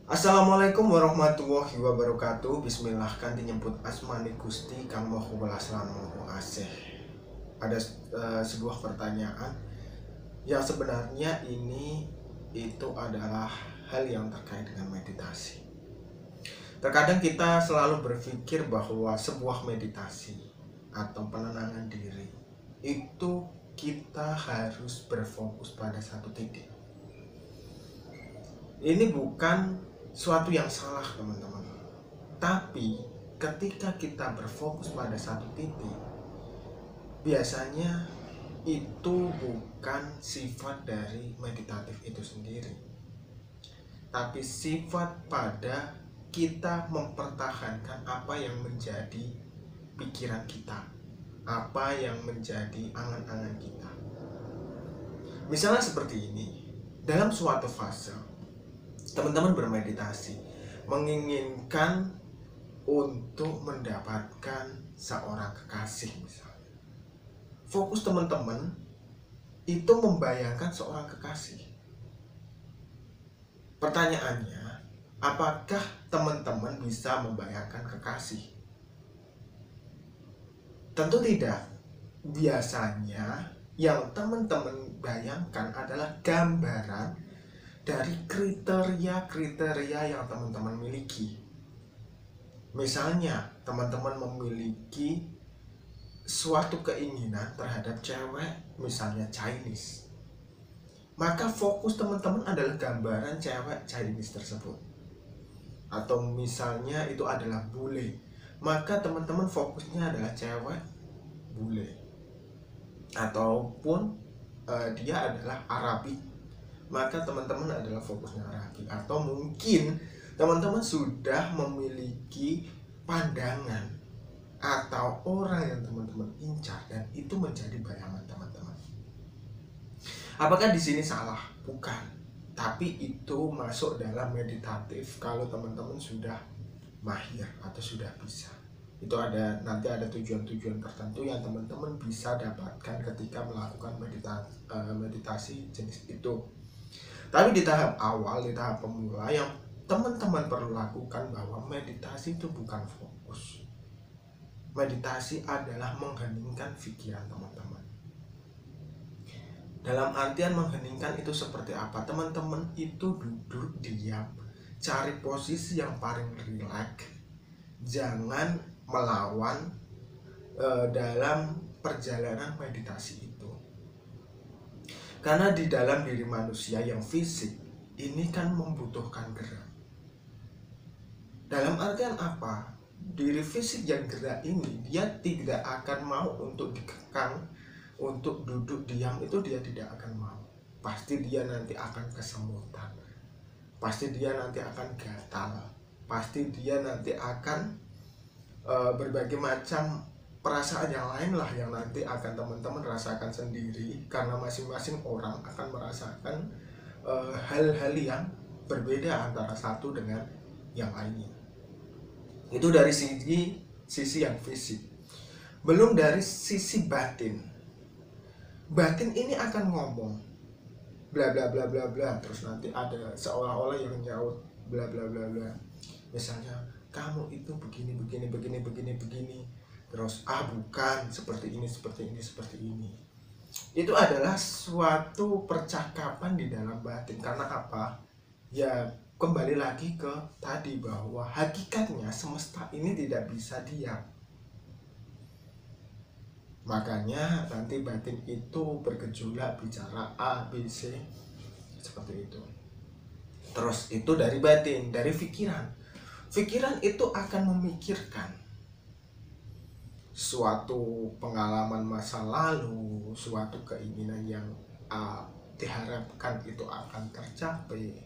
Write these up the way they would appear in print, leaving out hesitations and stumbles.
Assalamualaikum warahmatullahi wabarakatuh. Bismillah kanthi nyebut asmani Gusti kang Maha Welas lan Maha Asih. Ada sebuah pertanyaan yang sebenarnya itu adalah hal yang terkait dengan meditasi. Terkadang kita selalu berpikir bahwa sebuah meditasi atau penenangan diri itu kita harus berfokus pada satu titik. Ini bukan suatu yang salah, teman-teman. Tapi ketika kita berfokus pada satu titik, biasanya itu bukan sifat dari meditatif itu sendiri, tapi sifat pada kita mempertahankan apa yang menjadi pikiran kita, apa yang menjadi angan-angan kita. Misalnya seperti ini, dalam suatu fase teman-teman bermeditasi menginginkan untuk mendapatkan seorang kekasih misalnya. Fokus teman-teman itu membayangkan seorang kekasih. Pertanyaannya, apakah teman-teman bisa membayangkan kekasih? Tentu tidak. Biasanya yang teman-teman bayangkan adalah gambaran dari kriteria-kriteria yang teman-teman miliki. Misalnya, teman-teman memiliki suatu keinginan terhadap cewek, misalnya Chinese. Maka fokus teman-teman adalah gambaran cewek Chinese tersebut. Atau misalnya itu adalah bule, maka teman-teman fokusnya adalah cewek bule. Ataupun dia adalah Arabic, maka teman-teman adalah fokusnya Arabic. Atau mungkin teman-teman sudah memiliki pandangan atau orang yang teman-teman incar dan itu menjadi bayangan teman-teman. Apakah di sini salah? Bukan. Tapi itu masuk dalam meditatif kalau teman-teman sudah mahir atau sudah bisa. Itu nanti ada tujuan-tujuan tertentu yang teman-teman bisa dapatkan ketika melakukan meditasi jenis itu. Tapi di tahap awal, di tahap pemula, yang teman-teman perlu lakukan bahwa meditasi itu bukan fokus. Meditasi adalah mengheningkan pikiran teman-teman. Dalam artian mengheningkan itu seperti apa? Teman-teman itu duduk diam, cari posisi yang paling rileks, jangan melawan dalam perjalanan meditasi itu. Karena di dalam diri manusia yang fisik ini kan membutuhkan gerak. Dalam artian apa? Diri fisik yang gerak ini dia tidak akan mau untuk dikekang, untuk duduk diam itu dia tidak akan mau. Pasti dia nanti akan kesemutan. Pasti dia nanti akan gatal. Pasti dia nanti akan berbagai macam perasaan yang lain lah yang nanti akan teman-teman rasakan sendiri, karena masing-masing orang akan merasakan hal-hal yang berbeda antara satu dengan yang lainnya. Itu dari sisi yang fisik. Belum dari sisi batin. Batin ini akan ngomong bla bla bla bla bla, terus nanti ada seolah-olah yang nyaut bla bla bla bla. Misalnya, kamu itu begini begini begini begini begini. Terus bukan seperti ini seperti ini seperti ini. Itu adalah suatu percakapan di dalam batin. Karena apa? Ya kembali lagi ke tadi bahwa hakikatnya semesta ini tidak bisa diam. Makanya nanti batin itu bergejolak bicara A, B, C seperti itu. Terus itu dari batin, dari pikiran. Pikiran itu akan memikirkan suatu pengalaman masa lalu, suatu keinginan yang diharapkan itu akan tercapai.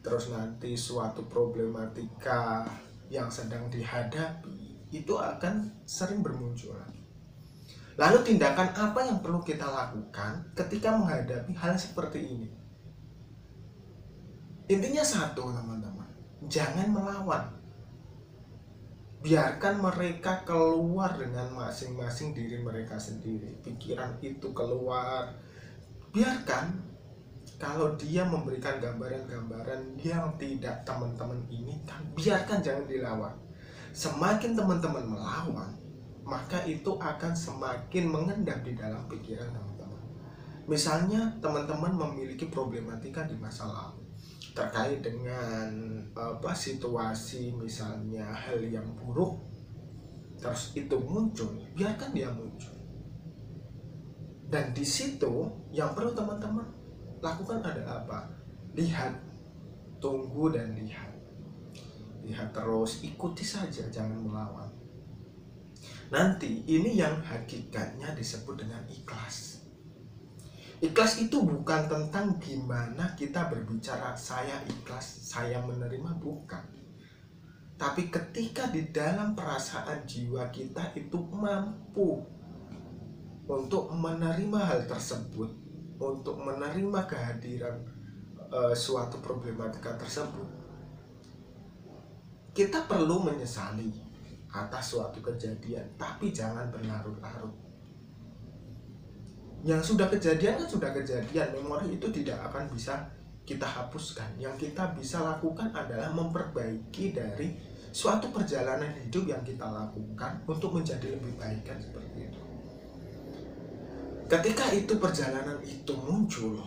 Terus nanti suatu problematika yang sedang dihadapi itu akan sering bermunculan. Lalu tindakan apa yang perlu kita lakukan ketika menghadapi hal seperti ini? Intinya satu, teman-teman, jangan melawan. Biarkan mereka keluar dengan masing-masing diri mereka sendiri. Pikiran itu keluar. Biarkan. kalau dia memberikan gambaran-gambaran yang tidak teman-teman inginkan, biarkan, jangan dilawan. Semakin teman-teman melawan, maka itu akan semakin mengendap di dalam pikiran teman-teman. Misalnya teman-teman memiliki problematika di masa lalu terkait dengan situasi, misalnya hal yang buruk, terus itu muncul, biarkan dia muncul. Dan di situ yang perlu teman-teman lakukan adalah apa? Lihat, tunggu dan lihat. Lihat terus, ikuti saja, jangan melawan. Nanti ini yang hakikatnya disebut dengan ikhlas. Ikhlas itu bukan tentang gimana kita berbicara saya ikhlas, saya menerima, bukan. Tapi ketika di dalam perasaan jiwa kita itu mampu untuk menerima hal tersebut, untuk menerima kehadiran suatu problematika tersebut, kita perlu menyesali atas suatu kejadian, tapi jangan berlarut-larut. Yang sudah kejadian kan sudah kejadian, memori itu tidak akan bisa kita hapuskan. Yang kita bisa lakukan adalah memperbaiki dari suatu perjalanan hidup yang kita lakukan untuk menjadi lebih baik, kan seperti itu. Ketika itu perjalanan itu muncul,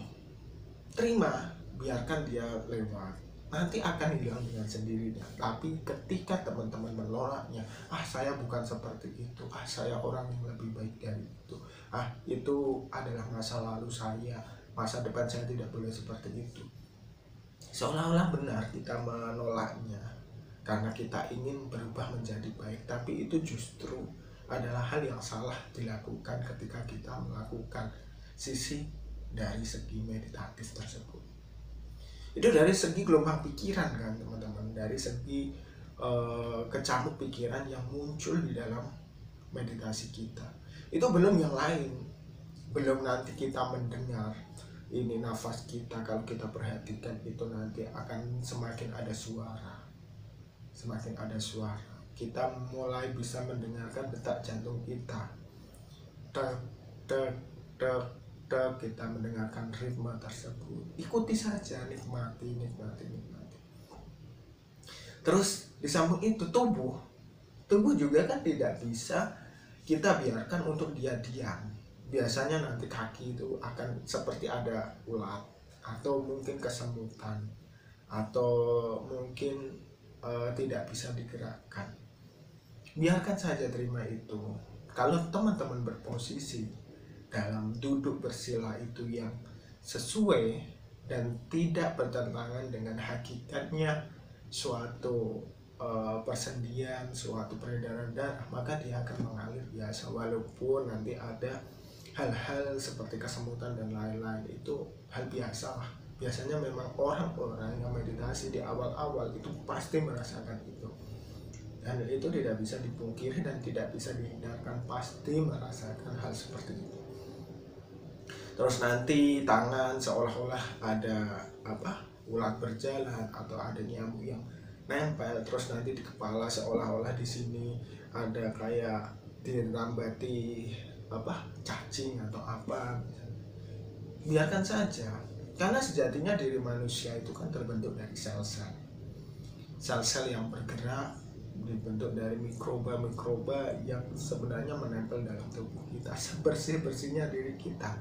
terima, biarkan dia lewat, nanti akan hilang dengan sendirinya. Tapi ketika teman-teman menolaknya, saya bukan seperti itu, saya orang yang lebih baik dari itu, itu adalah masa lalu saya, masa depan saya tidak boleh seperti itu, seolah-olah benar kita menolaknya karena kita ingin berubah menjadi baik. Tapi itu justru adalah hal yang salah dilakukan ketika kita melakukan sisi dari segi meditatif tersebut. Itu dari segi gelombang pikiran kan teman-teman, dari segi kecamuk pikiran yang muncul di dalam meditasi kita. Itu belum yang lain, belum nanti kita mendengar ini nafas kita. Kalau kita perhatikan itu nanti akan semakin ada suara, semakin ada suara. Kita mulai bisa mendengarkan detak jantung kita, tek tek tek tek, kita mendengarkan ritme tersebut. Ikuti saja, nikmati. Terus di samping itu tubuh juga kan tidak bisa kita biarkan untuk dia diam. Biasanya nanti kaki itu akan seperti ada ulat, atau mungkin kesemutan, atau mungkin tidak bisa digerakkan. Biarkan saja, terima itu. Kalau teman-teman berposisi dalam duduk bersila itu yang sesuai dan tidak bertentangan dengan hakikatnya suatu persendian, suatu peredaran darah, maka dia akan mengalir biasa. Walaupun nanti ada hal-hal seperti kesemutan dan lain-lain, itu hal biasa lah. Biasanya memang orang-orang yang meditasi di awal-awal itu pasti merasakan itu, dan itu tidak bisa dipungkiri dan tidak bisa dihindarkan, pasti merasakan hal seperti itu. Terus nanti tangan seolah-olah ada ulat berjalan, atau ada nyamuk yang nempel. Terus nanti di kepala seolah-olah di sini ada kayak dirambati cacing atau apa. Biarkan saja, karena sejatinya diri manusia itu kan terbentuk dari sel-sel yang bergerak, dibentuk dari mikroba yang sebenarnya menempel dalam tubuh kita. Sebersih-bersihnya diri kita,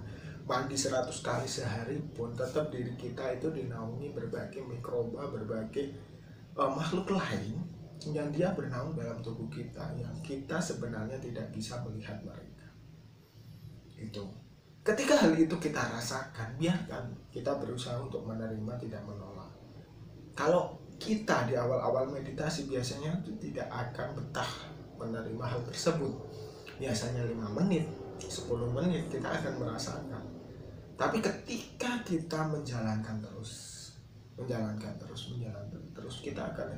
mandi 100 kali sehari pun tetap diri kita itu dinaungi berbagai mikroba, berbagai makhluk lain yang dia bernaung dalam tubuh kita, yang kita sebenarnya tidak bisa melihat mereka. Itu ketika hal itu kita rasakan, biarkan, kita berusaha untuk menerima, tidak menolak. Kalau kita di awal-awal meditasi biasanya itu tidak akan betah menerima hal tersebut. Biasanya 5 menit, 10 menit kita akan merasakan. Tapi ketika kita menjalankan terus, kita akan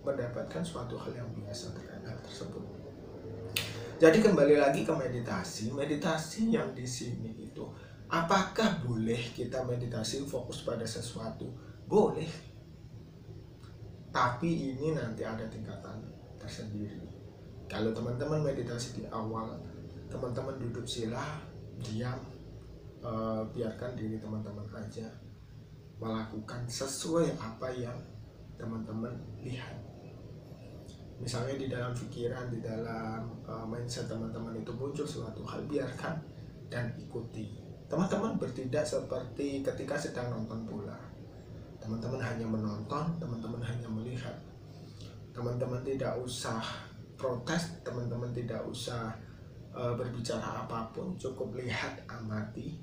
mendapatkan suatu hal yang biasa terkait hal tersebut. Jadi kembali lagi ke meditasi yang di sini itu, apakah boleh kita meditasi fokus pada sesuatu? Boleh. Tapi ini nanti ada tingkatan tersendiri. Kalau teman-teman meditasi di awal, teman-teman duduk sila, diam, biarkan diri teman-teman aja melakukan sesuai apa yang teman-teman lihat. Misalnya di dalam pikiran, di dalam mindset teman-teman itu muncul suatu hal, biarkan dan ikuti. Teman-teman bertindak seperti ketika sedang nonton bola. Teman-teman hanya menonton, teman-teman hanya melihat. Teman-teman tidak usah protes, teman-teman tidak usah berbicara apapun, cukup lihat, amati.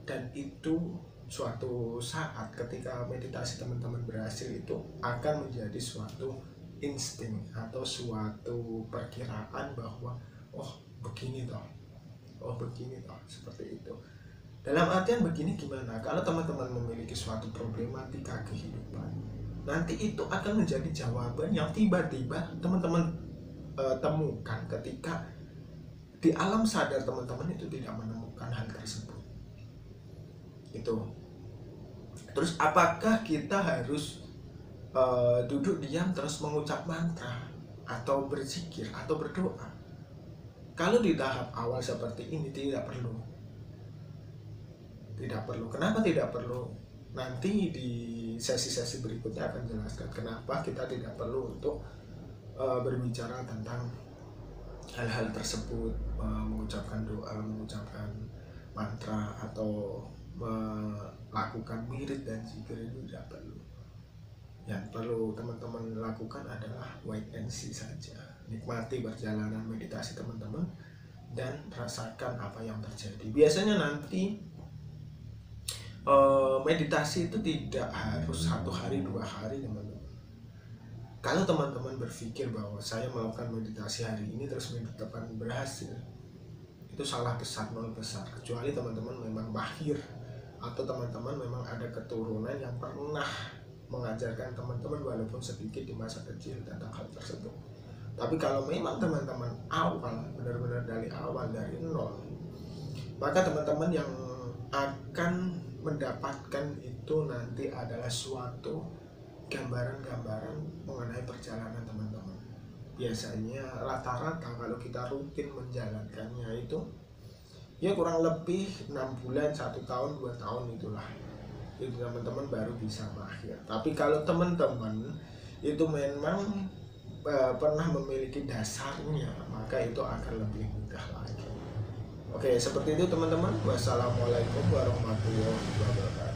Dan itu suatu saat ketika meditasi teman-teman berhasil, itu akan menjadi suatu insting atau suatu perkiraan bahwa begini toh, begini toh, seperti itu. Dalam artian begini gimana, kalau teman-teman memiliki suatu problematika kehidupan, nanti itu akan menjadi jawaban yang tiba-tiba teman-teman temukan ketika di alam sadar teman-teman itu tidak menemukan hal tersebut. Itu. Terus apakah kita harus duduk diam terus mengucap mantra atau berzikir atau berdoa? Kalau di tahap awal seperti ini tidak perlu. Kenapa tidak perlu? Nanti di sesi-sesi berikutnya akan jelaskan kenapa kita tidak perlu untuk berbicara tentang hal-hal tersebut, mengucapkan doa, mengucapkan mantra atau melakukan wirid dan zikir itu tidak perlu. Yang perlu teman-teman lakukan adalah wait and see saja. Nikmati perjalanan meditasi teman-teman dan rasakan apa yang terjadi. Biasanya nanti meditasi itu tidak harus 1 hari 2 hari, teman-teman. Kalau teman-teman berpikir bahwa saya melakukan meditasi hari ini terus minggu depan berhasil, itu salah besar, nol besar. Kecuali teman-teman memang mahir atau teman-teman memang ada keturunan yang pernah mengajarkan teman-teman walaupun sedikit di masa kecil tentang hal tersebut. Tapi kalau memang teman-teman awal, benar-benar dari awal, dari nol, maka teman-teman yang akan mendapatkan itu nanti adalah suatu gambaran-gambaran mengenai perjalanan teman-teman. Biasanya rata-rata kalau kita rutin menjalankannya itu ya kurang lebih 6 bulan, 1 tahun, 2 tahun itulah. Itu teman-teman baru bisa mahir. Tapi kalau teman-teman itu memang pernah memiliki dasarnya, maka itu akan lebih mudah lagi. Oke, seperti itu teman-teman. Wassalamualaikum warahmatullahi wabarakatuh.